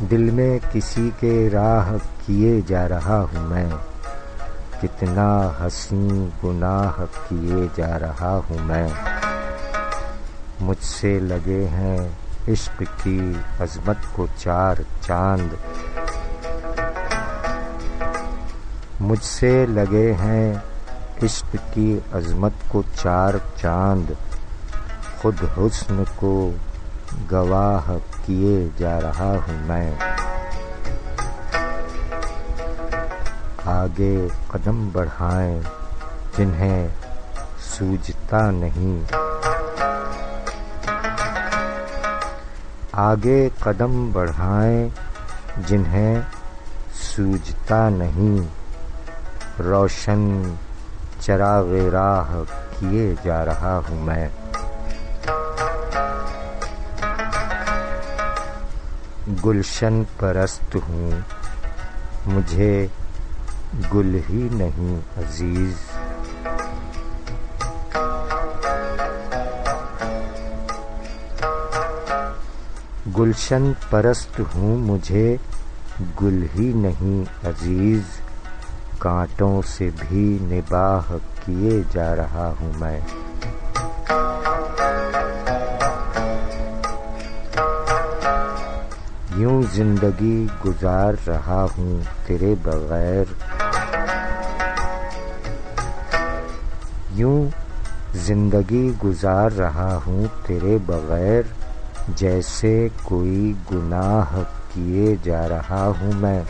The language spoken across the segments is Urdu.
دل میں کسی کے راہ کیے جا رہا ہوں میں، کتنا حسین گناہ کیے جا رہا ہوں میں۔ مجھ سے لگے ہیں عشق کی عظمت کو چار چاند، مجھ سے لگے ہیں عشق کی عظمت کو چار چاند، خود حسن کو گواہ کیے جا رہا ہوں میں۔ آگے قدم بڑھائیں جنہیں سوجھتا نہیں، آگے قدم بڑھائیں جنہیں سوجھتا نہیں، روشن چراغ راہ کیے جا رہا ہوں میں۔ گلشن پرست ہوں مجھے گل ہی نہیں عزیز، گلشن پرست ہوں مجھے گل ہی نہیں عزیز، کانٹوں سے بھی نباہ کیے جا رہا ہوں میں۔ یوں زندگی گزار رہا ہوں تیرے بغیر، یوں زندگی گزار رہا ہوں تیرے بغیر، جیسے کوئی گناہ کیے جا رہا ہوں میں۔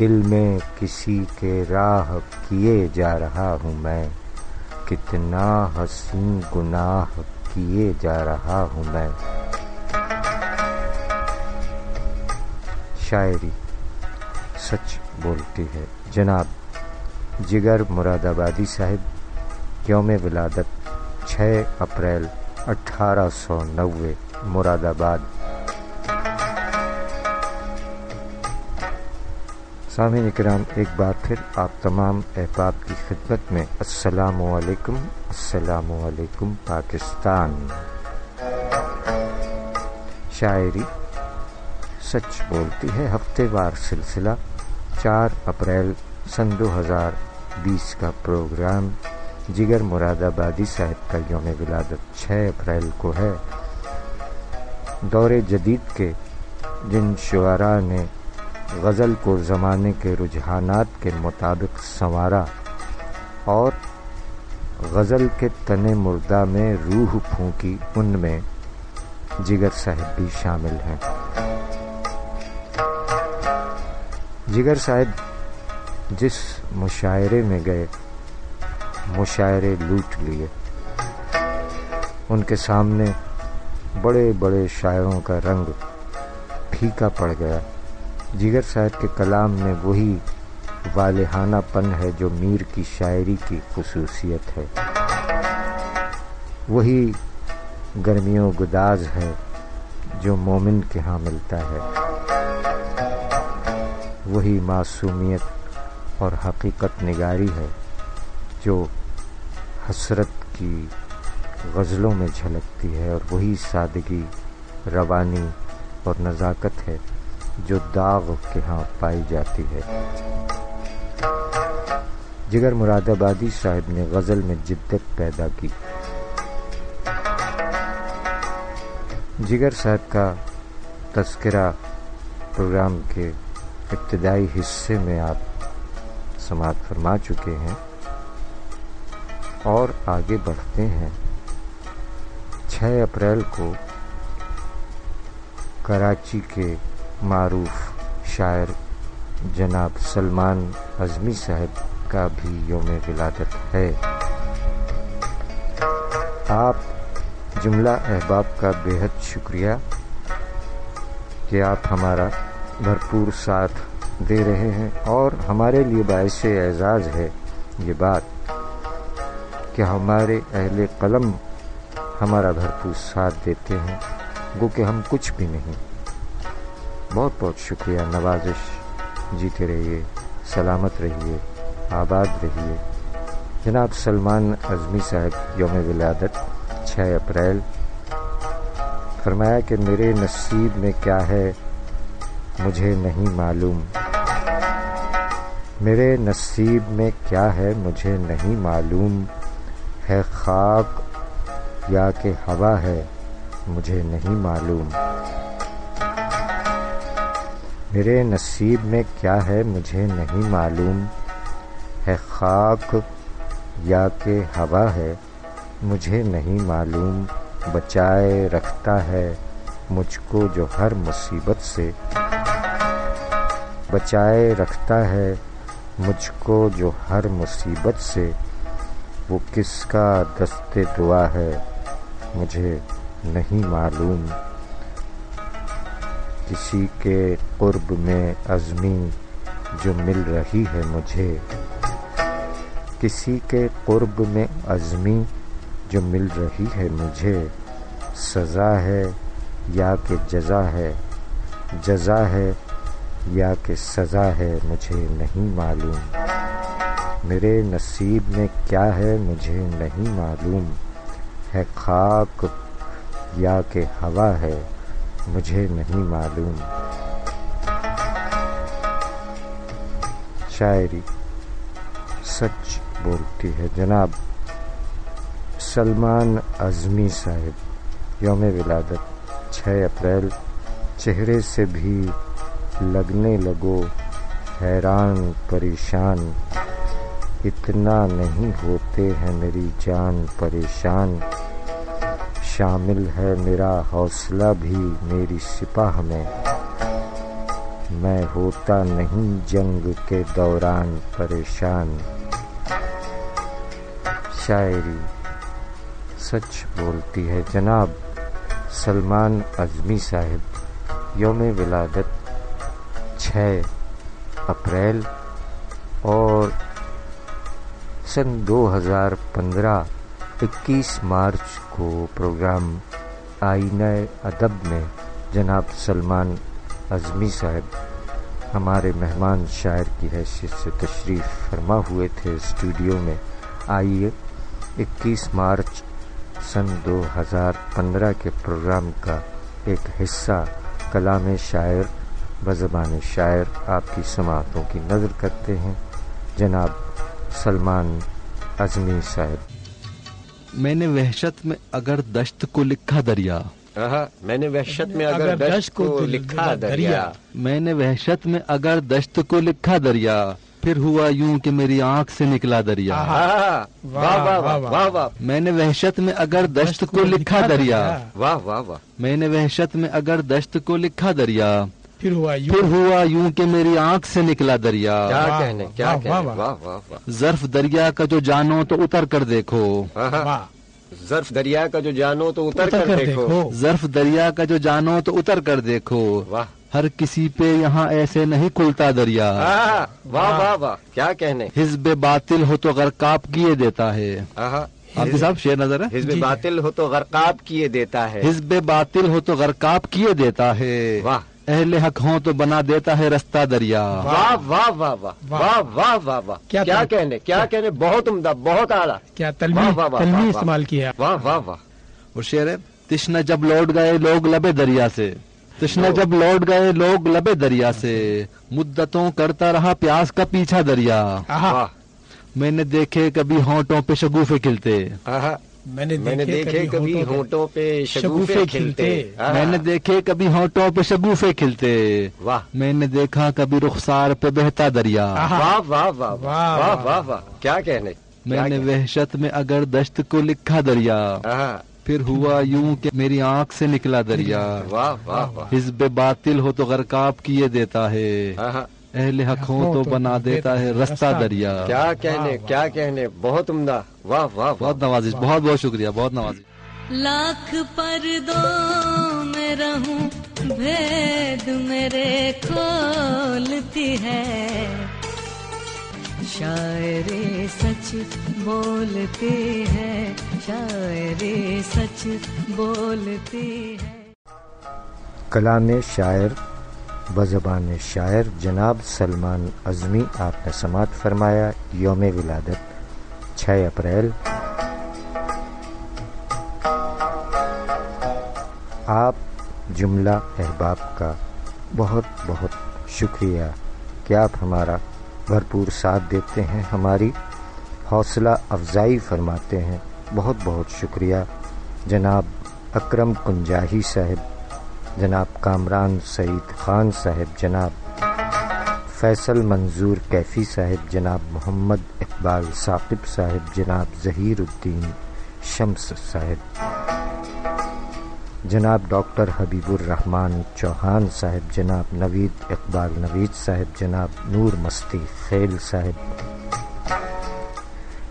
دل میں کسی کے راہ کیے جا رہا ہوں میں، کتنا حسین گناہ کیے جا رہا ہوں میں۔ شاعری سچ بولتی ہے۔ جناب جگر مراد آبادی صاحب، یوم ولادت 6 اپریل 1890، مراد آباد۔ سامعین کرام، ایک بار پھر آپ تمام احباب کی خدمت میں السلام علیکم، السلام علیکم پاکستان۔ شاعری سچ بولتی ہے ہفتے وار سلسلہ 4 اپریل سن 2020 کا پروگرام جگر مراد آبادی صاحب کا یوم ولادت 6 اپریل کو ہے۔ دور جدید کے جن شعراء نے غزل کو زمانے کے رجحانات کے مطابق سنوارا اور غزل کے تن مردہ میں روح پھونکی، ان میں جگر صاحب بھی شامل ہیں۔ جگر صاحب جس مشاعرے میں گئے، مشاعرے لوٹ لیے، ان کے سامنے بڑے بڑے شاعروں کا رنگ پھیکا پڑ گیا۔ جگر صاحب کے کلام میں وہی والہانہ پن ہے جو میر کی شاعری کی خصوصیت ہے، وہی گرمیوں گداز ہے جو مومن کے ہاں ملتا ہے، وہی معصومیت اور حقیقت نگاری ہے جو حسرت کی غزلوں میں جھلکتی ہے، اور وہی سادگی، روانی اور نزاکت ہے جو داغ کے ہاں پائی جاتی ہے۔ جگر مراد آبادی صاحب نے غزل میں جدت پیدا کی۔ جگر صاحب کا تذکرہ پروگرام کے ابتدائی حصے میں آپ سماعت فرما چکے ہیں، اور آگے بڑھتے ہیں۔ 6 اپریل کو کراچی کے معروف شاعر جناب سلمان اعظمی صاحب کا بھی یوم ولادت ہے۔ آپ جملہ احباب کا بے حد شکریہ کہ آپ ہمارا بھرپور ساتھ دے رہے ہیں، اور ہمارے لیے باعث اعزاز ہے یہ بات کہ ہمارے اہل قلم ہمارا بھرپور ساتھ دیتے ہیں، گو کہ ہم کچھ بھی نہیں۔ بہت بہت شکریہ، نوازش، جیتے رہیے، سلامت رہیے، آباد رہیے۔ جناب سلمان اعظمی صاحب یوم ولادت 6 اپریل فرمایا کہ میرے نصیب میں کیا ہے مجھے نہیں معلوم، میرے نصیب میں کیا ہے مجھے نہیں معلوم، ہے خاک یا کہ ہوا ہے مجھے نہیں معلوم، میرے نصیب میں کیا ہے مجھے نہیں معلوم، ہے خاک یا کہ ہوا ہے مجھے نہیں معلوم، بچائے رکھتا ہے مجھ کو جو ہر مصیبت سے، بچائے رکھتا ہے مجھ کو جو ہر مصیبت سے، وہ کس کا دست دعا ہے مجھے نہیں معلوم، کسی کے قرب میں عزمی جو مل رہی ہے مجھے، کسی کے قرب میں عزمی جو مل رہی ہے مجھے، سزا ہے یا کہ جزا ہے، جزا ہے یا کہ سزا ہے مجھے نہیں معلوم، میرے نصیب میں کیا ہے مجھے نہیں معلوم، ہے خاک یا کہ ہوا ہے مجھے نہیں معلوم۔ شاعری سچ بولتی ہے جناب سلمان اعظمی صاحب، یوم ولادت 6 اپریل، چہرے سے بھی لگنے لگو حیران پریشان، اتنا نہیں ہوتے ہیں میری جان پریشان، شامل ہے میرا حوصلہ بھی میری سپاہ میں ہوتا نہیں جنگ کے دوران پریشان۔ شاعری سچ بولتی ہے جناب سلمان اعظمی صاحب، یوم ولادت 6 اپریل اور سن 2015 21 مارچ کو پروگرام آئینہ ادب میں جناب سلمان اعظمی صاحب ہمارے مہمان شاعر کی حیثیت سے تشریف فرما ہوئے تھے اسٹوڈیو میں۔ آئیے 21 مارچ سن 2015 کے پروگرام کا ایک حصہ کلام شاعر بزبان شاعر آپ کی سماعتوں کی نظر کرتے ہیں۔ جناب سلمان اعظمی صاحب۔ میں نے وحشت میں اگر دشت کو لکھا دریا، میں نے وحشت میں اگر دشت کو لکھا دریا، میں نے وحشت میں اگر دشت کو لکھا دریا، پھر ہوا یوں کہ میری آنکھ سے نکلا دریا۔ واہ واہ واہ واہ واہ، میں نے وحشت میں اگر دشت کو لکھا دریا، واہ واہ واہ، میں نے وحشت میں اگر دشت کو لکھا دریا، پھر ہوا یوں کہ میری آنکھ سے نکلا دریا۔ کیا کہنے کیا کہنے، واہ واہ واہ۔ ظرف دریا کا جو جانو تو اتر کر دیکھو، ظرف دریا کا جو جانو تو اتر کر دیکھو، ظرف دریا کا جو جانو تو اتر کر دیکھو، واہ، ہر کسی پہ یہاں ایسے نہیں کھلتا دریا۔ واہ واہ واہ، کیا کہنے۔ حزب باطل ہو تو غرقاب کیے دیتا ہے۔ آپ کے صاحب شعر نظر ہے۔ حزب باطل ہو تو غرقاب کیے دیتا ہے، حزب باطل ہو تو غرقاب کیے دیتا ہے، واہ، اہل حق ہوں تو بنا دیتا ہے رستہ دریا۔ واہ واہ واہ واہ واہ واہ واہ واہ، کیا کہنے کیا کہنے، بہت عمدہ، بہت اعلیٰ، کیا تلمیح استعمال کیا۔ واہ واہ واہ۔ اور شعر ہے تشنہ جب لوٹ گئے لوگ لبے دریا سے، تشنہ جب لوٹ گئے لوگ لبے دریا سے، مدتوں کرتا رہا پیاس کا پیچھا دریا۔ میں نے دیکھے کبھی ہونٹوں پہ شگوفے کھلتے، میں نے دیکھے کبھی ہونٹوں پہ شگوفے کھلتے، میں نے دیکھے کبھی ہونٹوں پہ شگوفے کھلتے، واہ، میں نے دیکھا کبھی رخسار پہ بہتا دریا۔ واہ واہ واہ واہ واہ واہ، کیا کہنے۔ میں نے وحشت میں اگر دشت کو لکھا دریا، پھر ہوا یوں کہ میری آنکھ سے نکلا دریا۔ واہ واہ واہ، حزب باطل ہو تو غرقاب کیے دیتا ہے، اہل حق ہو تو بنا دیتا ہے رستہ دریا۔ کیا کہنے کیا کہنے، بہت عمدہ، واہ واہ، بہت نوازش، بہت بہت شکریہ، بہت نوازش۔ لاکھ پردوں میں رہوں بھید میرے کھولتی ہے، شاعری سچ بولتی ہے، شاعری سچ بولتی ہے۔ کلام شاعر بزبان شاعر جناب سلمان اعظمی آپ نے سماعت فرمایا، یوم ولادت 6 اپریل۔ آپ جملہ احباب کا بہت بہت شکریہ کہ آپ ہمارا بھرپور ساتھ دیتے ہیں، ہماری حوصلہ افزائی فرماتے ہیں. بہت بہت شکریہ جناب اکرم کنجاہی صاحب، جناب کامران سعید خان صاحب، جناب فیصل منظور کیفی صاحب، جناب محمد اقبال ثاقب صاحب، جناب ظہیر الدین شمس صاحب، جناب ڈاکٹر حبیب الرحمان چوہان صاحب، جناب نوید اقبال نوید صاحب، جناب نور مستی خیل صاحب،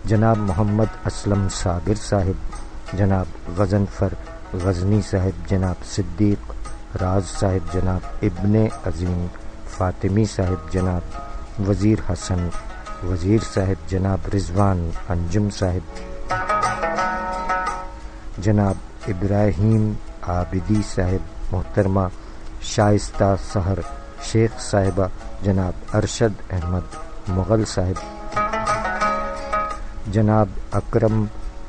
جناب محمد اسلم صابر صاحب، جناب غضنفر غزنی صاحب، جناب صدیق راز صاحب، جناب ابن عظیم فاطمی صاحب، جناب وزیر حسن وزیر صاحب، جناب رضوان انجم صاحب، جناب ابراہیم عابدی صاحب، محترمہ شائستہ سحر شیخ صاحبہ، جناب ارشد احمد مغل صاحب، جناب اکرم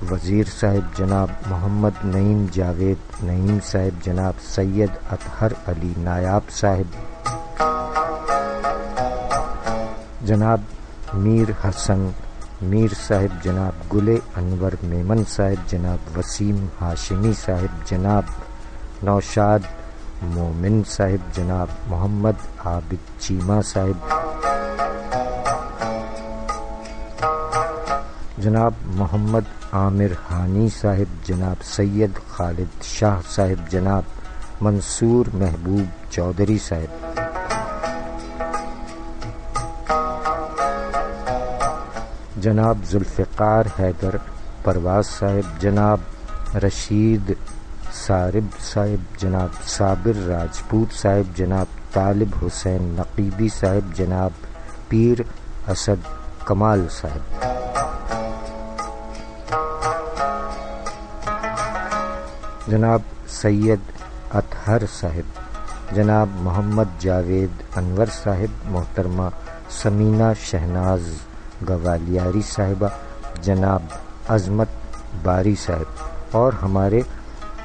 وزیر صاحب، جناب محمد نعیم جاوید نعیم صاحب، جناب سید اطہر علی نایاب صاحب، جناب میر حسن میر صاحب، جناب گل انور میمن صاحب، جناب وسیم ہاشمی صاحب، جناب نوشاد مومن صاحب، جناب محمد عابد چیمہ صاحب، جناب محمد عامر ہانی صاحب، جناب سید خالد شاہ صاحب، جناب منصور محبوب چودھری صاحب، جناب ذوالفقار حیدر پرواز صاحب، جناب رشید سارب صاحب، جناب صابر راجپوت صاحب، جناب طالب حسین نقیبی صاحب، جناب پیر اسد کمال صاحب، جناب سید اطہر صاحب، جناب محمد جاوید انور صاحب، محترمہ سمینہ شہناز گوالیاری صاحبہ، جناب عظمت باری صاحب، اور ہمارے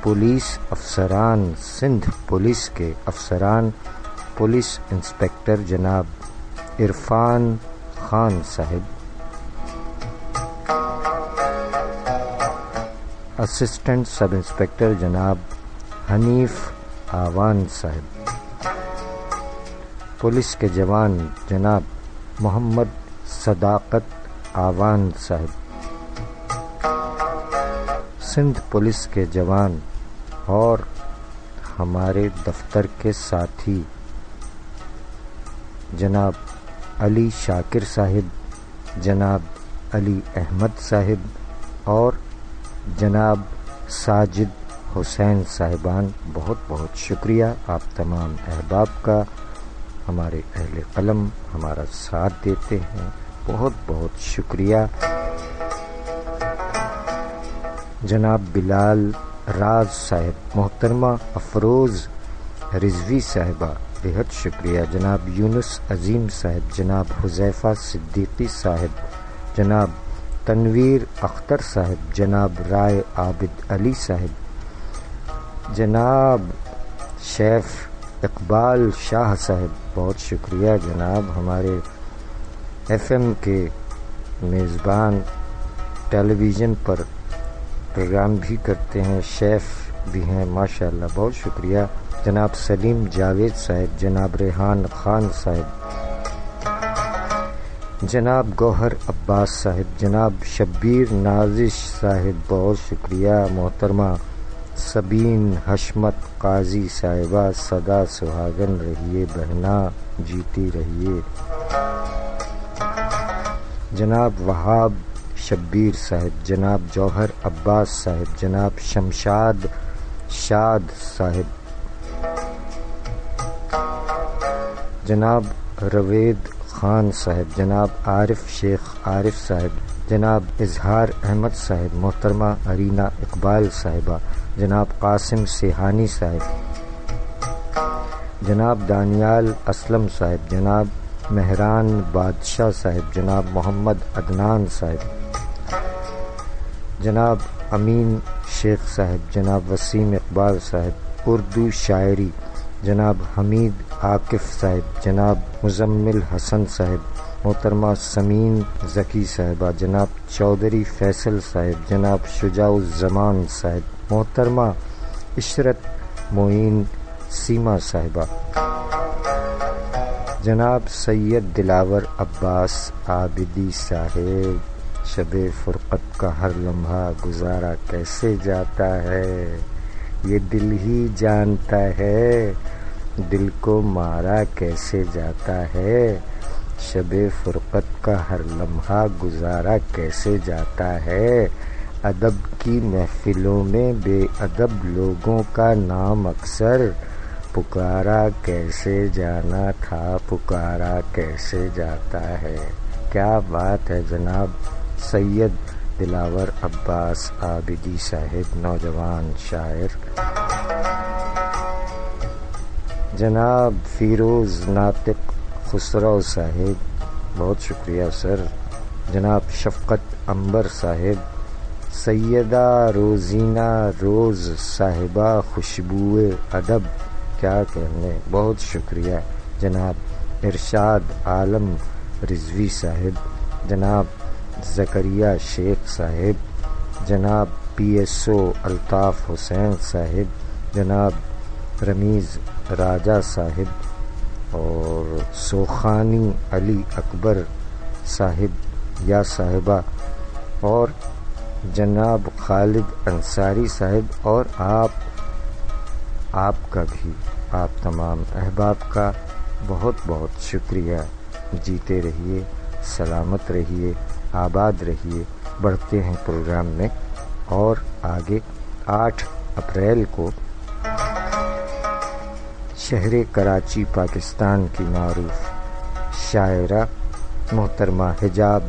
پولیس افسران، سندھ پولیس کے افسران، پولیس انسپکٹر جناب عرفان خان صاحب، اسسٹنٹ سب انسپکٹر جناب حنیف آوان صاحب، پولیس کے جوان جناب محمد صداقت آوان صاحب، سندھ پولیس کے جوان اور ہمارے دفتر کے ساتھی جناب علی شاکر صاحب، جناب علی احمد صاحب اور جناب ساجد حسین صاحبان، بہت بہت شکریہ آپ تمام احباب کا. ہمارے اہل قلم ہمارا ساتھ دیتے ہیں، بہت بہت شکریہ. جناب بلال راز صاحب، محترمہ افروز رضوی صاحبہ، بہت شکریہ. جناب یونس عظیم صاحب، جناب حذیفہ صدیقی صاحب، جناب تنویر اختر صاحب، جناب رائے عابد علی صاحب، جناب شیف اقبال شاہ صاحب، بہت شکریہ جناب. ہمارے ایف ایم کے میزبان، ٹیلی ویژن پر پروگرام بھی کرتے ہیں، شیف بھی ہیں ماشاءاللہ، بہت شکریہ. جناب سلیم جاوید صاحب، جناب ریحان خان صاحب، جناب گوہر عباس صاحب، جناب شبیر نازش صاحب، بہت شکریہ. محترمہ سبین حشمت قاضی صاحبہ، سدا سہاگن رہیے بہنا، جیتی رہیے. جناب وہاب شبیر صاحب، جناب جوہر عباس صاحب، جناب شمشاد شاد صاحب، جناب روید خان صاحب، جناب عارف شیخ عارف صاحب، جناب اظہار احمد صاحب، محترمہ ارینا اقبال صاحبہ، جناب قاسم سیحانی صاحب، جناب دانیال اسلم صاحب، جناب مہران بادشاہ صاحب، جناب محمد عدنان صاحب، جناب امین شیخ صاحب، جناب وسیم اقبال صاحب، اردو شاعری جناب حمید عاکف صاحب، جناب مزمل حسن صاحب، محترمہ سمین ذکی صاحبہ، جناب چودھری فیصل صاحب، جناب شجاع الزمان صاحب، محترمہ عشرت معین سیما صاحبہ، جناب سید دلاور عباس عابدی صاحب. شب فرقت کا ہر لمحہ گزارا کیسے جاتا ہے یہ دل ہی جانتا ہے، دل کو مارا کیسے جاتا ہے، شب فرقت کا ہر لمحہ گزارا کیسے جاتا ہے. ادب کی محفلوں میں بے ادب لوگوں کا نام اکثر، پکارا کیسے جانا تھا پکارا کیسے جاتا ہے. کیا بات ہے جناب سید دلاور عباس عابدی صاحب، نوجوان شاعر. جناب فیروز ناطق خسرو صاحب، بہت شکریہ سر. جناب شفقت عنبر صاحب، سیدہ روزینہ روز صاحبہ خوشبوئے ادب، کیا کہنے، بہت شکریہ. جناب ارشاد عالم رضوی صاحب، جناب زکریا شیخ صاحب، جناب P S O Altaf Hussain صاحب، جناب رمیز راجہ صاحب اور سوخانی علی اکبر صاحب یا صاحبہ، اور جناب خالد انصاری صاحب، اور آپ کا بھی، آپ تمام احباب کا بہت بہت شکریہ. جیتے رہیے، سلامت رہیے، آباد رہیے. بڑھتے ہیں پروگرام میں اور آگے 8 اپریل کو شہر کراچی پاکستان کی معروف شاعرہ محترمہ حجاب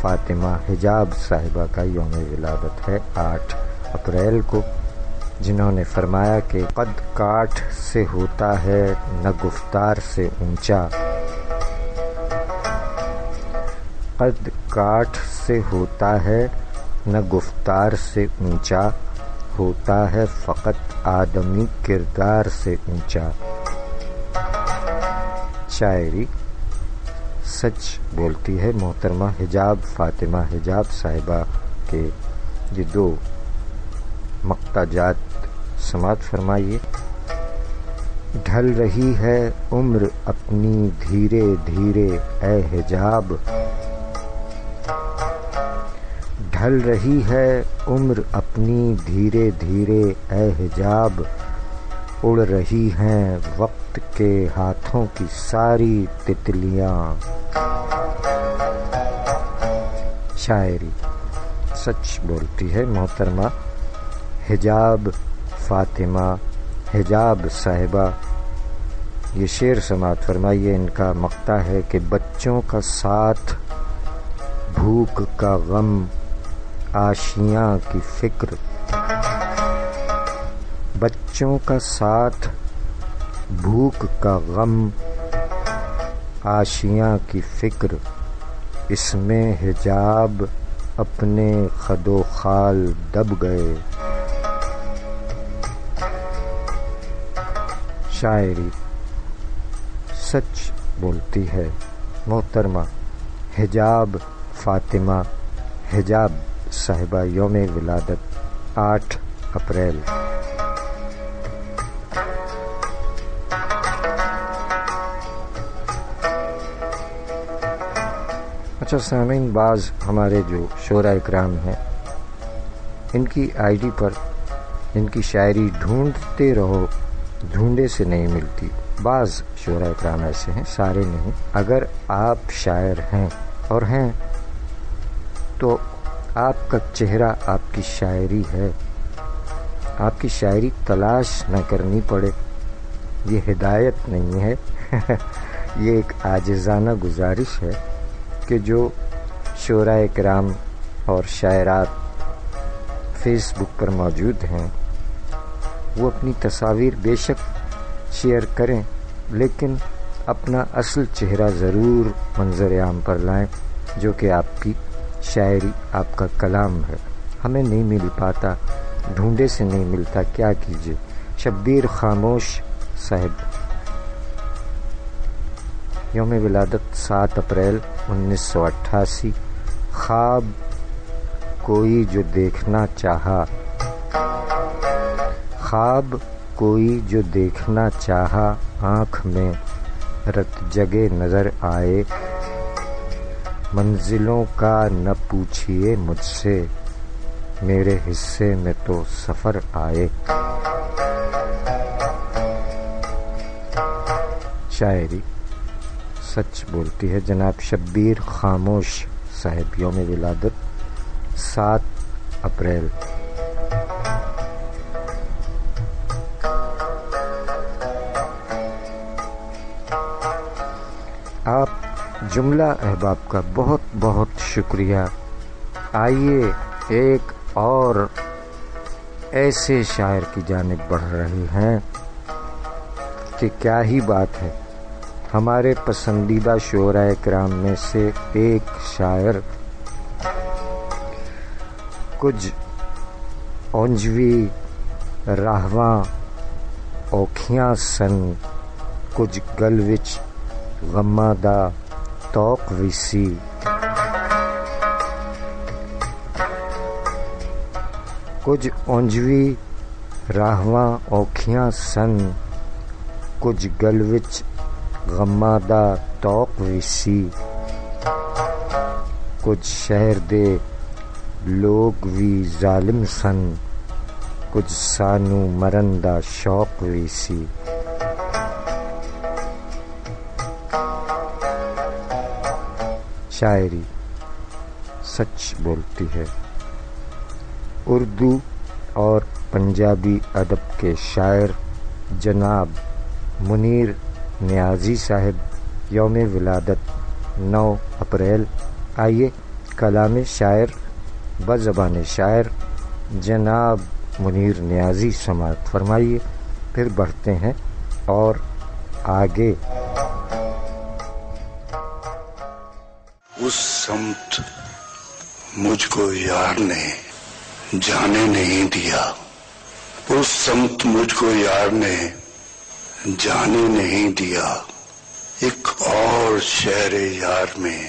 فاطمہ حجاب صاحبہ کا یوم ولادت ہے 8 اپریل کو، جنہوں نے فرمایا کہ قد کاٹ سے ہوتا ہے نہ گفتار سے اونچا، قد کاٹ سے ہوتا ہے نہ گفتار سے اونچا، ہوتا ہے فقط آدمی کردار سے اونچا. شاعری سچ بولتی ہے محترمہ حجاب فاطمہ حجاب صاحبہ کے یہ 2 مقطع جات سماعت فرمائیے. ڈھل رہی ہے عمر اپنی دھیرے دھیرے اے حجاب، ڈھل رہی ہے عمر اپنی دھیرے دھیرے اے حجاب، اڑ رہی ہیں وقت کے ہاتھوں کی ساری تتلیاں. شاعری سچ بولتی ہے محترمہ حجاب فاطمہ حجاب صاحبہ. یہ شعر سماعت فرمائیے. ان کا مقطع ہے کہ بچوں کا ساتھ بھوک کا غم آشیاں کی فکر، بچوں کا ساتھ بھوک کا غم آشیاں کی فکر، اس میں حجاب اپنے خد و خال دب گئے. شاعری سچ بولتی ہے محترمہ حجاب فاطمہ حجاب صاحبہ، یوم ولادت 8 اپریل. اچھا سامعین، بعض ہمارے جو شعراء اکرام ہیں ان کی آئی ڈی پر ان کی شاعری ڈھونڈتے رہو، ڈھونڈے سے نہیں ملتی. بعض شعراء اکرام ایسے ہیں، سارے نہیں. اگر آپ شاعر ہیں اور ہیں تو آپ کا چہرہ آپ کی شاعری ہے، آپ کی شاعری تلاش نہ کرنی پڑے. یہ ہدایت نہیں ہے یہ ایک عاجزانہ گزارش ہے کہ جو شعراء کرام اور شاعرات فیس بک پر موجود ہیں وہ اپنی تصاویر بے شک شیئر کریں، لیکن اپنا اصل چہرہ ضرور منظر عام پر لائیں، جو کہ آپ کی شاعری آپ کا کلام ہے. ہمیں نہیں مل پاتا، ڈھونڈے سے نہیں ملتا، کیا کیجیے. شبیر خاموش صاحب، یوم ولادت 7 اپریل 1988۔ خواب کوئی جو دیکھنا چاہا، خواب کوئی جو دیکھنا چاہا، آنکھ میں رت جگے نظر آئے، منزلوں کا نہ پوچھئے مجھ سے، میرے حصے میں تو سفر آئے۔ شاعری سچ بولتی ہے، جناب شبیر خاموش صاحب، یوم ولادت 7 اپریل۔ آپ جملہ احباب کا بہت بہت شکریہ۔ آئیے ایک اور ایسے شاعر کی جانب بڑھ رہے ہیں کہ کیا ہی بات ہے۔ ہمارے پسندیدہ شعراء کرام میں سے ایک شاعر کچھ اونجوی راہواں اوکھیاں سن، کچھ گل وچ غماں دا توق وی سی، کچھ اونجوی راہواں اوکھیاں سن، کچھ گل وچ غماں دا توق وی سی، کچھ شہر دے لوگ وی ظالم سن، کچھ سانو مرن دا شوق وی سی۔ شاعری سچ بولتی ہے، اردو اور پنجابی ادب کے شاعر جناب منیر نیازی صاحب، یوم ولادت 9 اپریل۔ آئیے کلام شاعر بزبان شاعر جناب منیر نیازی سماعت فرمائیے، پھر بڑھتے ہیں اور آگے۔ اس سمت مجھ کو یار نے جانے نہیں دیا، اس سمت مجھ کو یار نے جانے نہیں دیا، ایک اور شہر یار میں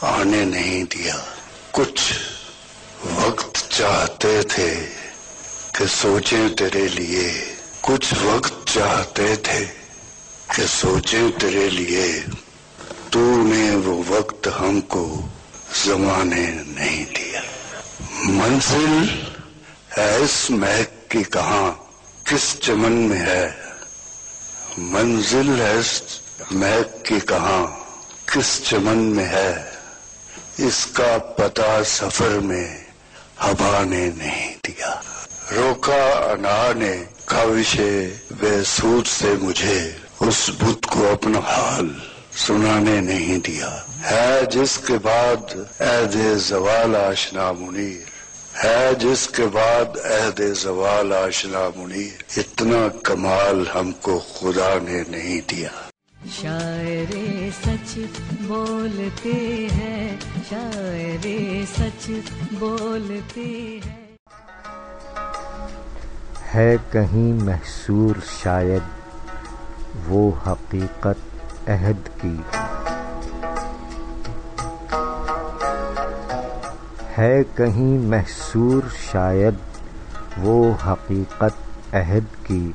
آنے نہیں دیا۔ کچھ وقت چاہتے تھے کہ سوچیں تیرے لیے، کچھ وقت چاہتے تھے کہ سوچیں تیرے لیے، تو نے وہ وقت ہم کو زمانے نہیں دیا۔ منزل ہے اس مہک کی کہاں کس چمن میں ہے، منزل ہے اس مہک کی کہاں کس چمن میں ہے، اس کا پتہ سفر میں ہوا نے نہیں دیا۔ روکا انا نے کاوش بے سود سے مجھے، اس بت کو اپنا حال سنانے نہیں دیا۔ ہے جس کے بعد عہد زوال آشنا منیر، ہے جس کے بعد عہد زوال آشنا منیر، اتنا کمال ہم کو خدا نے نہیں دیا۔ شاعر سچ بولتے ہیں، شاعر سچ بولتے ہیں۔ ہے کہیں محصور شاید وہ حقیقت عہد کی، ہے کہیں محصور شاید وہ حقیقت عہد کی،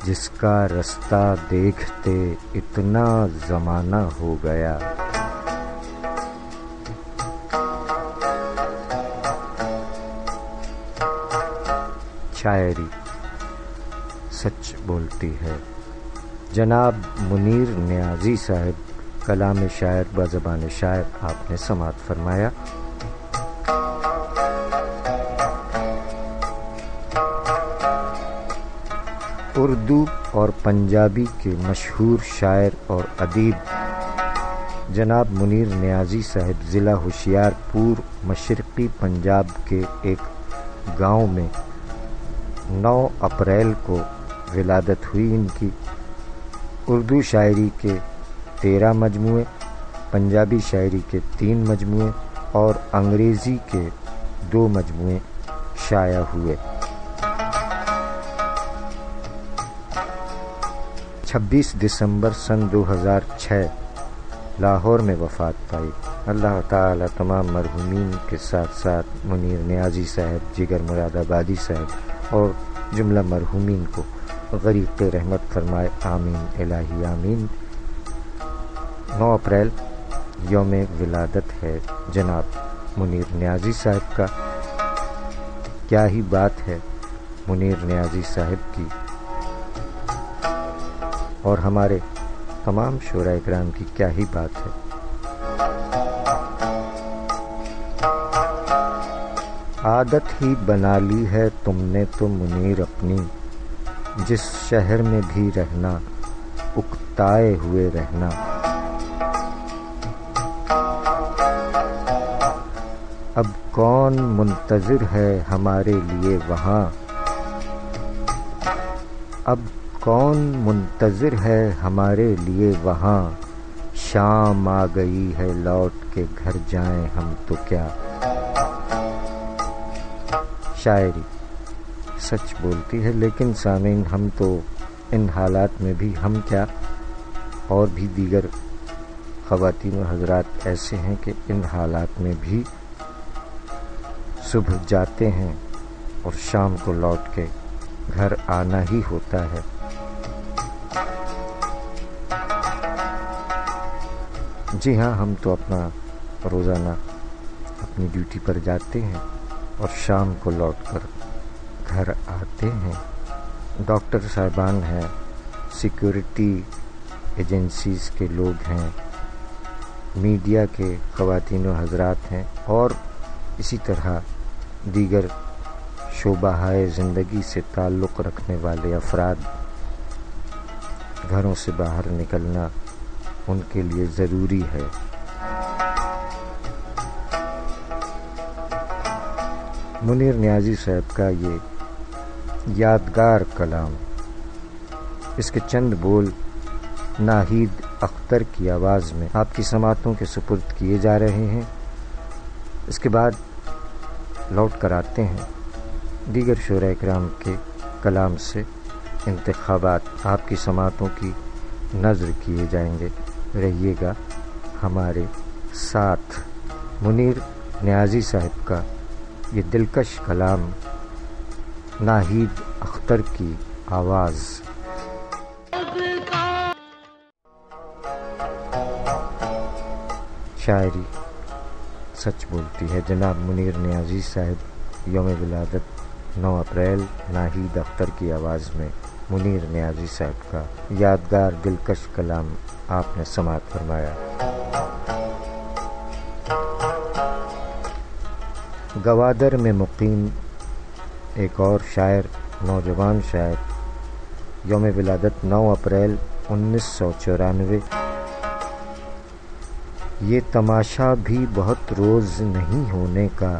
جس کا رستہ دیکھتے اتنا زمانہ ہو گیا۔ شاعری سچ بولتی ہے، جناب منیر نیازی صاحب، کلام شاعر بزبان شاعر آپ نے سماعت فرمایا۔ اردو اور پنجابی کے مشہور شاعر اور ادیب جناب منیر نیازی صاحب ضلع ہوشیار پور مشرقی پنجاب کے ایک گاؤں میں 9 اپریل کو ولادت ہوئی ان کی۔ اردو شاعری کے 13 مجموعے، پنجابی شاعری کے 3 مجموعے اور انگریزی کے 2 مجموعے شائع ہوئے۔ 26 دسمبر سن 2006 لاہور میں وفات پائی۔ اللہ تعالی تمام مرحومین کے ساتھ ساتھ منیر نیازی صاحب، جگر مراد آبادی صاحب اور جملہ مرحومین کو غریق رحمت فرمائے، آمین الہی آمین۔ 9 اپریل یوم ولادت ہے جناب منیر نیازی صاحب کا۔ کیا ہی بات ہے منیر نیازی صاحب کی اور ہمارے تمام شعراء اکرام کی کیا ہی بات ہے۔ عادت ہی بنا لی ہے تم نے تو منیر اپنی، جس شہر میں بھی رہنا اکتائے ہوئے رہنا۔ اب کون منتظر ہے ہمارے لیے وہاں، اب کون منتظر ہے ہمارے لیے وہاں، شام آ گئی ہے لوٹ کے گھر جائیں ہم تو کیا۔ شاعری سچ بولتی ہے، لیکن سامعین ہم تو ان حالات میں بھی ہم کیا، اور بھی دیگر خواتین و حضرات ایسے ہیں کہ ان حالات میں بھی صبح جاتے ہیں اور شام کو لوٹ کے گھر آنا ہی ہوتا ہے۔ جی ہاں، ہم تو اپنا روزانہ اپنی ڈیوٹی پر جاتے ہیں اور شام کو لوٹ کر گھر آتے ہیں۔ ڈاکٹر صاحبان ہیں، سیکیورٹی ایجنسیز کے لوگ ہیں، میڈیا کے خواتین و حضرات ہیں، اور اسی طرح دیگر شعبہ زندگی سے تعلق رکھنے والے افراد۔ گھروں سے باہر نکلنا ان کے لیے ضروری ہے۔ منیر نیازی صاحب کا یہ یادگار کلام، اس کے چند بول ناہید اختر کی آواز میں آپ کی سماعتوں کے سپرد کیے جا رہے ہیں۔ اس کے بعد لوٹ کر آتے ہیں دیگر شعراء اکرام کے کلام سے انتخابات آپ کی سماعتوں کی نظر کیے جائیں گے۔ رہیے گا ہمارے ساتھ۔ منیر نیازی صاحب کا یہ دلکش کلام، ناہید اختر کی آواز۔ شاعری سچ بولتی ہے جناب منیر نیازی صاحب، یوم ولادت 9 اپریل، ناہید اختر کی آواز میں منیر نیازی صاحب کا یادگار دلکش کلام آپ نے سماعت فرمایا۔ گوادر میں مقیم ایک اور شاعر، نوجوان شاعر، یوم ولادت 9 اپریل 1994۔ یہ تماشا بھی بہت روز نہیں ہونے کا،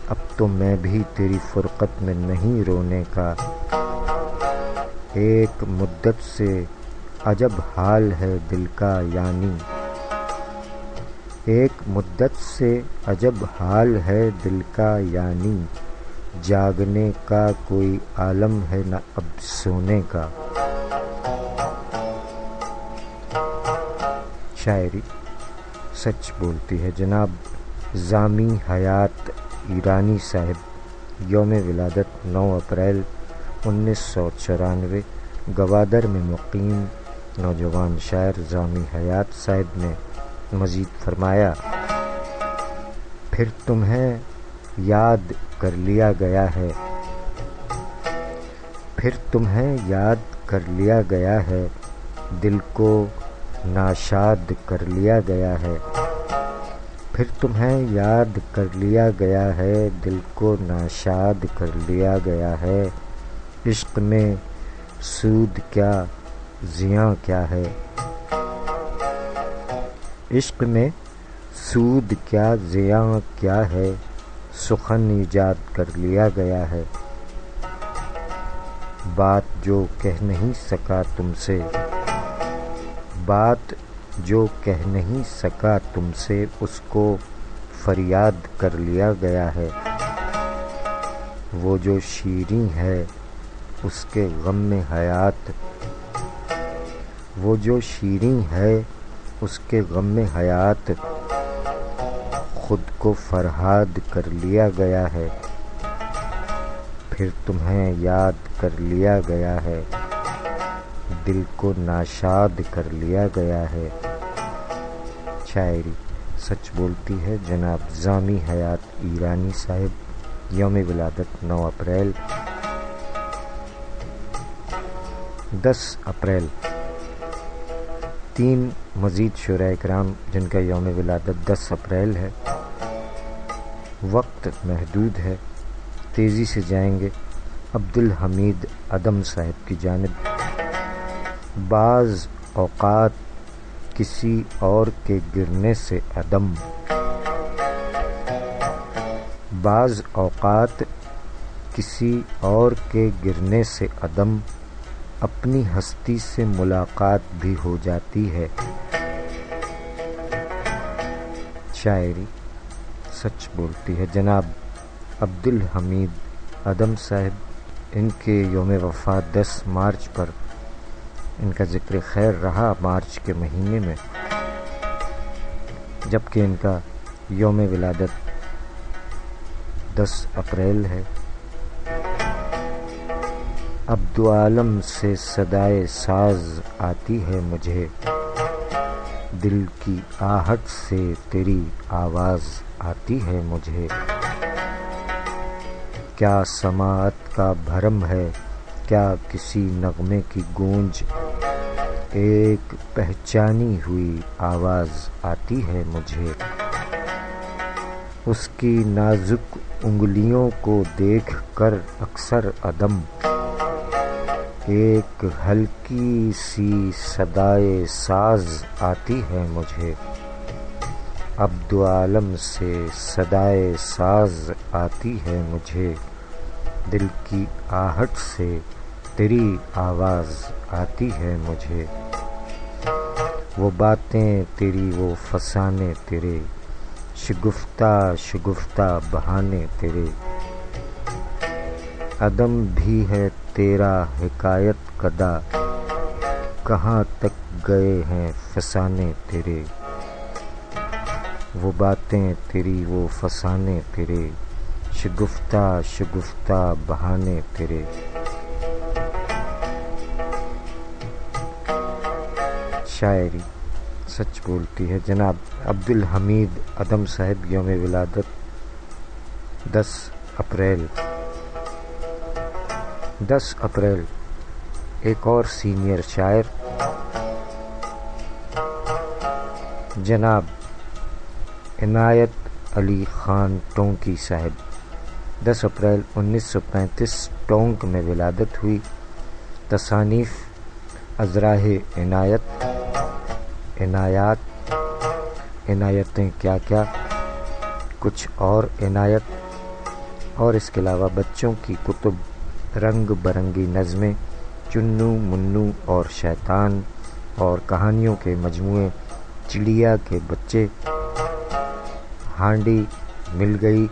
اب تو میں بھی تیری فرقت میں نہیں رونے کا۔ ایک مدت سے عجب حال ہے دل کا، یعنی ایک مدت سے عجب حال ہے دل کا، یعنی جاگنے کا کوئی عالم ہے نہ اب سونے کا۔ شاعری سچ بولتی ہے جناب زامی حیات ایرانی صاحب، یوم ولادت 9 اپریل 1994، گوادر میں مقیم نوجوان شاعر زامی حیات صاحب نے مزید فرمایا، پھر تمہیں یاد کر لیا گیا ہے، پھر تمہیں یاد کر لیا گیا ہے، دل کو ناشاد کر لیا گیا ہے، پھر تمہیں یاد کر لیا گیا ہے، دل کو ناشاد کر لیا گیا ہے۔ عشق میں سود کیا زیاں کیا ہے، عشق میں سود کیا زیاں کیا ہے، سخن ایجاد کر لیا گیا ہے۔ بات جو کہہ نہیں سکا تم سے، بات جو کہہ نہیں سکا تم سے، اس کو فریاد کر لیا گیا ہے۔ وہ جو شیریں ہے اس کے غم میں حیات، وہ جو شیریں ہے اس کے غم میں حیات، خود کو فرہاد کر لیا گیا ہے، پھر تمہیں یاد کر لیا گیا ہے، دل کو ناشاد کر لیا گیا ہے۔ شاعری سچ بولتی ہے جناب ظامی حیات ایرانی صاحب، یوم ولادت 9 اپریل۔ 10 اپریل 3 مزید شعراء کرام جن کا یوم ولادت 10 اپریل ہے۔ وقت محدود ہے، تیزی سے جائیں گے۔ عبدالحمید عدم صاحب کی جانب، بعض اوقات کسی اور کے گرنے سے عدم، بعض اوقات کسی اور کے گرنے سے عدم، اپنی ہستی سے ملاقات بھی ہو جاتی ہے۔ شاعری سچ بولتی ہے جناب عبدالحمید عدم صاحب، ان کے یوم وفات 10 مارچ پر ان کا ذکر خیر رہا مارچ کے مہینے میں، جبکہ ان کا یوم ولادت 10 اپریل ہے۔ عبدالعالم سے صدائے ساز آتی ہے مجھے، دل کی آہٹ سے تیری آواز آتی ہے مجھے، کیا سماعت کا بھرم ہے کیا کسی نغمے کی گونج، ایک پہچانی ہوئی آواز آتی ہے مجھے، اس کی نازک انگلیوں کو دیکھ کر اکثر عدم، ایک ہلکی سی صدائے ساز آتی ہے مجھے، عبدالعالم سے صدائے ساز آتی ہے مجھے، دل کی آہٹ سے تیری آواز آتی ہے مجھے، وہ باتیں تیری وہ فسانے تیرے، شگفتہ شگفتہ بہانے تیرے، عدم بھی ہے تیرا حکایت کدا، کہاں تک گئے ہیں فسانے تیرے، وہ باتیں تیری وہ فسانے تیرے، شگفتہ شگفتہ بہانے تیرے۔ شاعری سچ بولتی ہے جناب عبدالحمید عدم صاحب، یوم ولادت 10 اپریل۔ 10 اپریل ایک اور سینئر شاعر جناب عنایت علی خان ٹونکی صاحب، 10 اپریل 1935 ٹونک میں ولادت ہوئی۔ تصانیف ازراہ عنایت، عنایات، عنایتیں کیا کیا، کچھ اور عنایت، اور اس کے علاوہ بچوں کی کتب، رنگ برنگی نظمیں، چنو منو اور شیطان، اور کہانیوں کے مجموعے چڑیا کے بچے، ہانڈی مل گئی،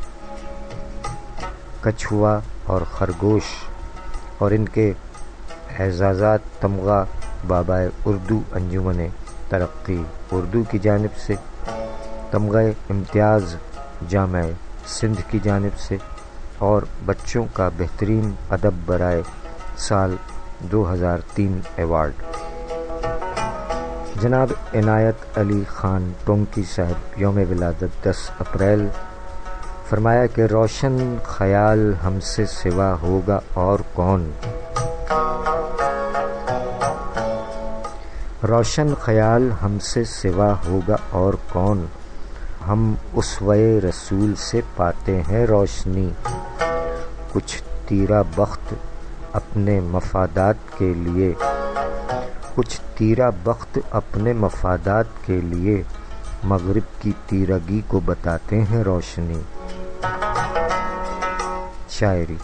کچھوا اور خرگوش، اور ان کے اعزازات تمغہ بابائے اردو انجمن ترقی اردو کی جانب سے، تمغہ امتیاز جامعہ سندھ کی جانب سے، اور بچوں کا بہترین ادب برائے سال 2003 ایوارڈ۔ جناب عنایت علی خان ٹونکی صاحب، یوم ولادت 10 اپریل، فرمایا کہ روشن خیال ہم سے سوا ہوگا اور کون، روشن خیال ہم سے سوا ہوگا اور کون، ہم اسوہ رسول سے پاتے ہیں روشنی، کچھ تیرا بخت اپنے مفادات کے لیے، کچھ تیرا بخت اپنے مفادات کے لیے، مغرب کی تیرگی کو بتاتے ہیں روشنی۔ شاعری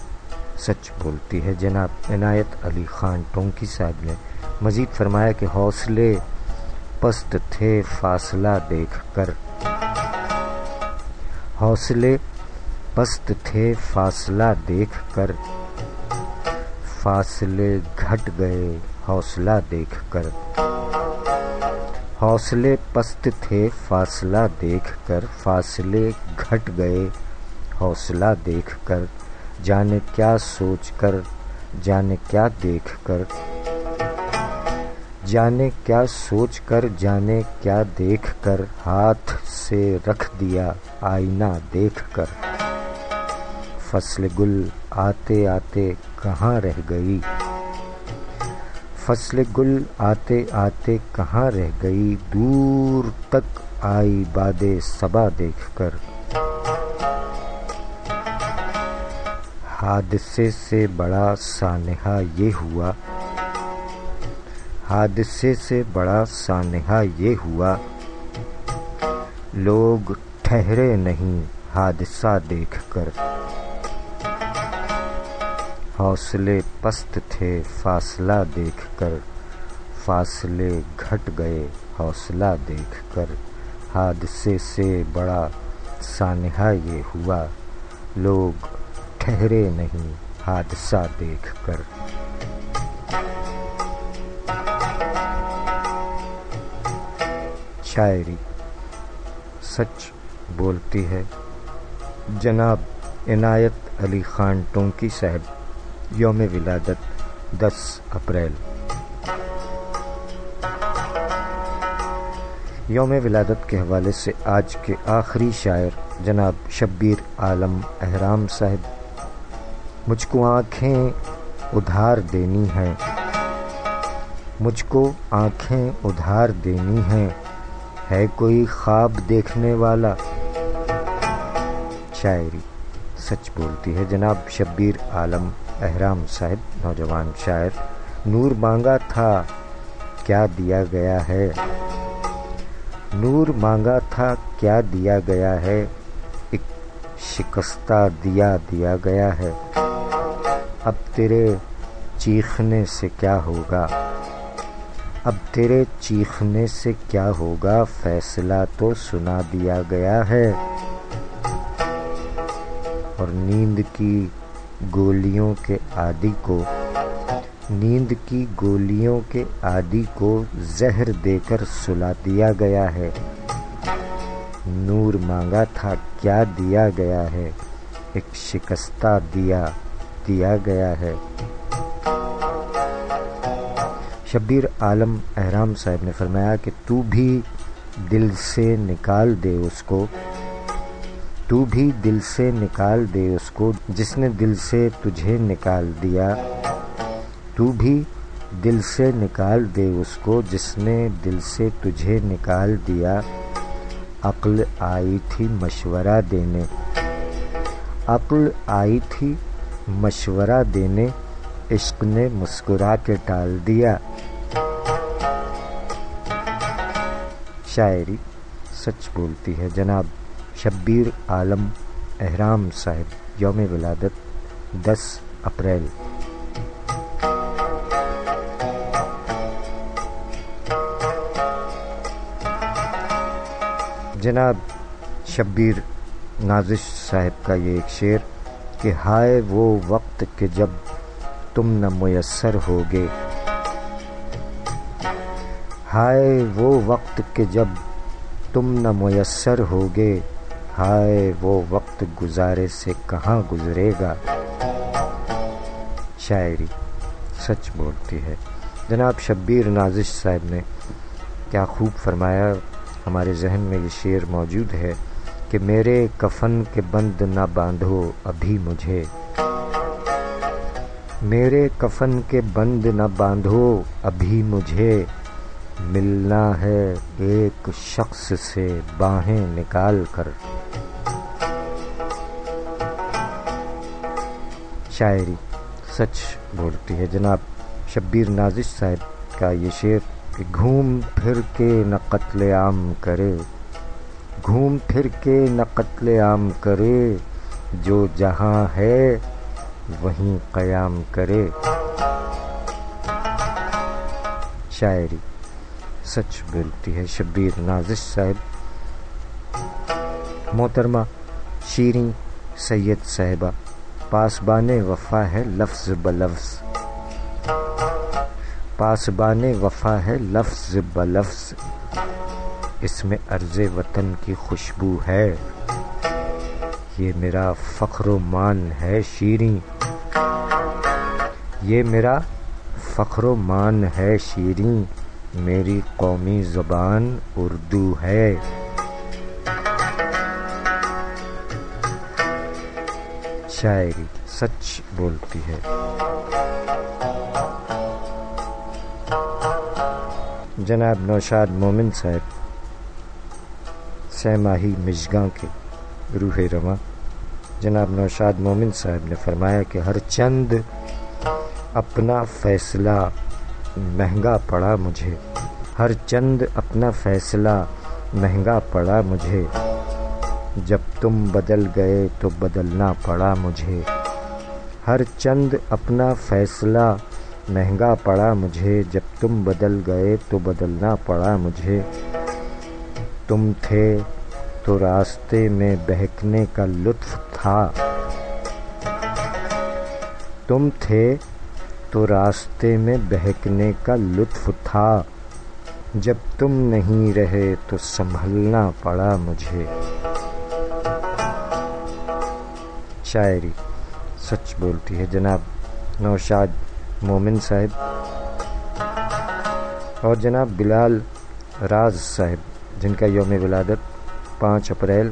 سچ بولتی ہے جناب عنایت علی خان ٹونکی صاحب نے مزید فرمایا کہ حوصلے پست تھے فاصلہ دیکھ کر، حوصلے پست تھے فاصلہ دیکھ کر، فاصلے گھٹ گئے حوصلہ دیکھ کر، حوصلے پست تھے فاصلہ دیکھ کر، فاصلے گھٹ گئے حوصلہ دیکھ کر، جانے کیا سوچ کر جانے کیا دیکھ کر، جانے کیا سوچ کر جانے کیا دیکھ کر، ہاتھ سے رکھ دیا آئینہ دیکھ کر، فصل گل آتے آتے کہاں رہ گئی، فصل گل آتے آتے کہاں رہ گئی، دور تک آئی باد صبا دیکھ کر، حادثے سے بڑا سانحہ یہ ہوا، حادثے سے بڑا سانحہ یہ ہوا، لوگ ٹھہرے نہیں حادثہ دیکھ کر، حوصلے پست تھے فاصلہ دیکھ کر، فاصلے گھٹ گئے حوصلہ دیکھ کر، حادثے سے بڑا سانحہ یہ ہوا، لوگ ٹھہرے نہیں حادثہ دیکھ کر۔ شاعری سچ بولتی ہے۔ جناب عنایت علی خان ٹونکی صاحب، یوم ولادت 10 اپریل۔ یوم ولادت کے حوالے سے آج کے آخری شاعر جناب شبیر عالم احرام صاحب۔ مجھ کو آنکھیں ادھار دینی ہیں، مجھ کو آنکھیں ادھار دینی ہیں، ہے کوئی خواب دیکھنے والا۔ شاعری سچ بولتی ہے جناب شبیر عالم احرام صاحب، نوجوان شاعر۔ نور مانگا تھا کیا دیا گیا ہے، نور مانگا تھا کیا دیا گیا ہے، ایک شکستہ دیا دیا گیا ہے، اب تیرے چیخنے سے کیا ہوگا، اب تیرے چیخنے سے کیا ہوگا، فیصلہ تو سنا دیا گیا ہے، اور نیند کی گولیوں کے عادی کو، نیند کی گولیوں کے عادی کو زہر دے کر سلا دیا گیا ہے، نور مانگا تھا کیا دیا گیا ہے، ایک شکستہ دیا دیا گیا ہے۔ شبیر عالم احرام صاحب نے فرمایا کہ تو بھی دل سے نکال دے اس کو، تو بھی دل سے نکال دے اس کو جس نے دل سے تجھے نکال دیا، تو بھی دل سے نکال دے اس کو جس نے دل سے تجھے نکال دیا، عقل آئی تھی مشورہ دینے، عقل آئی تھی مشورہ دینے، عشق نے مسکرا کے ٹال دیا۔ شاعری سچ بولتی ہے جناب شبیر عالم احرام صاحب، یوم ولادت 10 اپریل۔ جناب شبیر نازش صاحب کا یہ ایک شعر کہ ہائے وہ وقت کہ جب تم نہ میسر ہوگے، ہائے وہ وقت کہ جب تم نہ میسر ہوگے، ہائے وہ وقت گزارے سے کہاں گزرے گا۔ شاعری سچ بولتی ہے جناب شبیر نازش صاحب نے کیا خوب فرمایا۔ ہمارے ذہن میں یہ شعر موجود ہے کہ میرے کفن کے بند نہ باندھو ابھی مجھے، میرے کفن کے بند نہ باندھو ابھی مجھے، ملنا ہے ایک شخص سے باہیں نکال کر۔ شاعری سچ بولتی ہے جناب شبیر نازش صاحب کا یہ شعر کہ گھوم پھر کے نہ قتل عام کرے، گھوم پھر کے نہ قتل عام کرے، جو جہاں ہے وہیں قیام کرے۔ شاعری سچ بولتی ہے شبیر نازش صاحب۔ محترمہ شیریں سید صاحبہ، پاسبان وفا ہے لفظ بلفظ، پاسبان وفا ہے لفظ بلفظ، اس میں عرض وطن کی خوشبو ہے، یہ میرا فخر و مان ہے شیریں، یہ میرا فخر و مان ہے شیریں، میری قومی زبان اردو ہے۔ شاعری سچ بولتی ہے۔ جناب نوشاد مومن صاحب سہ ماہی مژگاں کے روح رواں، جناب نوشاد مومن صاحب نے فرمایا کہ ہر چند اپنا فیصلہ مہنگا پڑا مجھے، ہر چند اپنا فیصلہ مہنگا پڑا مجھے، جب تم بدل گئے تو بدلنا پڑا مجھے، ہر چند اپنا فیصلہ مہنگا پڑا مجھے، جب تم بدل گئے تو بدلنا پڑا مجھے، تم تھے تو راستے میں بہکنے کا لطف تھا، تم تھے تو راستے میں بہکنے کا لطف تھا، جب تم نہیں رہے تو سنبھلنا پڑا مجھے۔ شاعری سچ بولتی ہے۔ جناب نوشاد مومن صاحب اور جناب بلال راز صاحب جن کا یوم ولادت 5 اپریل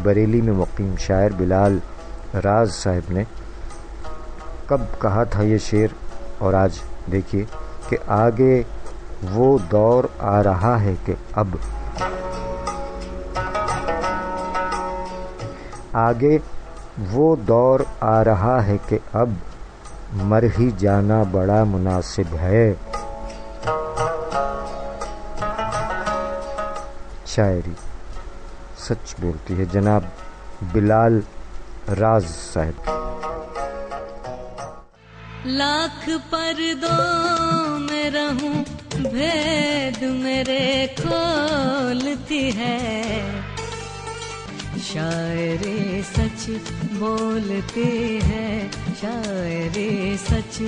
بریلی میں مقیم شاعر بلال راز صاحب نے کب کہا تھا یہ شعر، اور آج دیکھیے کہ آگے وہ دور آ رہا ہے کہ اب، آگے وہ دور آ رہا ہے کہ اب مر ہی جانا بڑا مناسب ہے۔ شاعری سچ بولتی ہے۔ جناب بلال راز صاحب۔ لاکھ پردوں میں رہوں بھید میرے کھولتی ہے، شاعری سچ بولتی ہے، شاعری سچ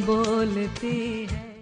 بولتی ہے۔